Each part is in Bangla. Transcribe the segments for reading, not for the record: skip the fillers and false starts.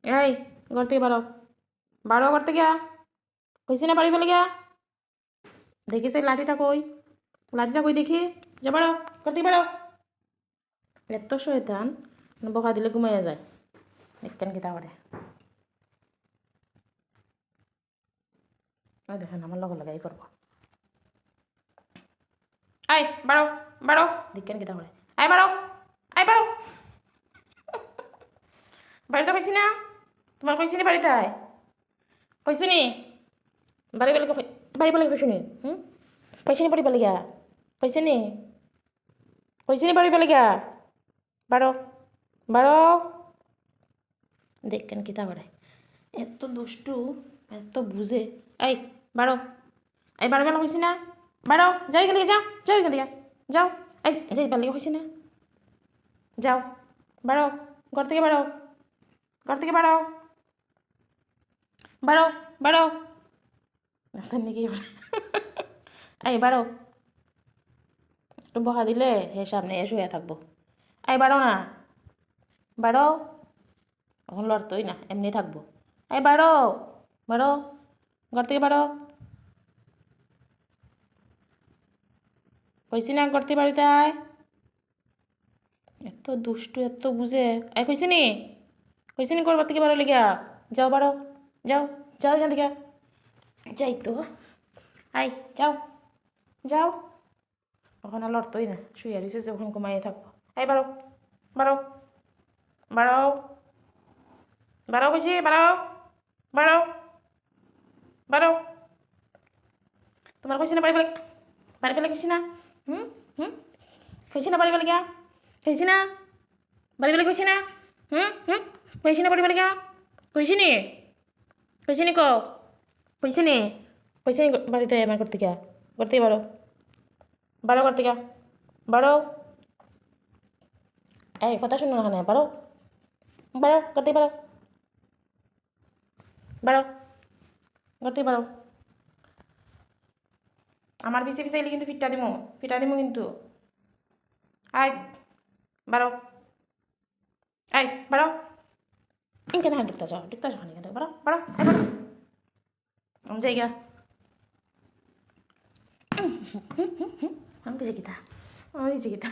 এই ঘর থেকে বাড়ো, বাড়ো ঘর থেকে। কইছি না বাড়ি বলে গিয়া। দেখিস এই লাঠিটা কই, লাঠিটা কই দেখি। যা বাড়ো, ঘর থেকে বাড়ো। এত শয়তান, বকা দিলে ঘুমাইয়া যায়। দেখেন কিতা করে। ওই দেখেন আমার লগে লাগাই করব। আই বাড়ো, বাড়ো। দেখেন কিতা করে। আই বাড়ো, আই বাড়ো। বাড়িতে কইছি না, তোমার কইছি নি বাড়িতে আয়, কইছি নি বাড়ি বলে, বাড়ি বলে কইছি নি। কইছি নি বাড়ি বলে গিয়া, কইছি নি, কইছি নি বাড়ি বলে গিয়া। বাড়ো, বাড়ো। দেখেন কিতা করে। এত দুষ্টু, এত বুঝে। এই বাড়ো, এই বাড়ি বেলা কইছি না, বাড়ো। যাও এখান থেকে, যাও, যাও এখান থেকে, যাও। এই যাই বাড়ি কইছি না, যাও বাড়ো, ঘর থেকে বাড়ো, ঘর থেকে বাড়ো, বাড়ো, বাড়ো। আসেন নাকি এই বাড়ো। একটু বকা দিলে হে সামনে এসে শুয়ে থাকবো। এই বাড়ো না, বাড়ো। এখন লড়তোই না, এমনি থাকবো। এই বাড়ো, বাড়ো, ঘর থেকে বাড়ো। কইছি না ঘর থেকে বাড়িতে আয়। এত দুষ্টু, এত বুঝে। এই কইছি নি ঘর থেকে বাড়ো লিগা। যাও বাড়ো, যাও, যাও এখান থেকে। যাই তো, আই যাও, যাও। এখন আর লড়তোই না, শুয়ে রয়েছে যখন ঘুমাইয়ে থাকবো। এই বাড়ো, বাড়ো, বাড়ো, বাড়ো কইছি, বাড়ো, বাড়ো, বাড়ো। তোমার কইছি না বাড়ি বলে, বাড়ি বলে কইছি না। হুম, হুম, কইছি না বাড়ি বলে গিয়া, কইছি না বাড়ি বলে, কইছি না। কইছি না বাড়ি বলে গিয়া, কইছি নি, কইছি নি কও, কইছি নি, কইছি নি বাড়িতে আমার করতে গিয়া, করতে বাড়ো, বাড়ো করতে গিয়া, বাড়ো। এই কথা শুনো না, বাড়ো, বাড়ো করতে বাড়ো, বাড়ো করতে বাড়ো। আমার পিছে পিছে এলে কিন্তু ফিটা দিমু কিন্তু। আয় বাড়ো, আয় বাড়ো। কেন ঢুকতে যাও, ঢুকতে যাও কেন, বাড়ো, বাড়ো, আয় বাড়ো। আমি যাই গা, আমি বুঝে গীতা, আমি বুঝে গীতা।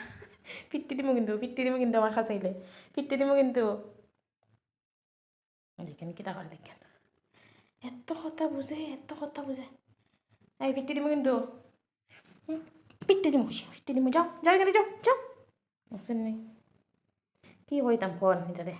ফিরতে দিমু কিন্তু, ফিরতে দিমু কিন্তু, আমার খাসাইলে ফিরতে দিমু কিন্তু। দেখেন কিতা করে, দেখেন এত কথা বুঝে, এত কথা বুঝে। এই ফিরতে দিমু কিন্তু, ফিরতে দিমু, খুশি ফিরতে দিমু। যাও, যাও এখানে, যাও, যাও। বুঝছেন নি কি হইতাম কোন এটারে।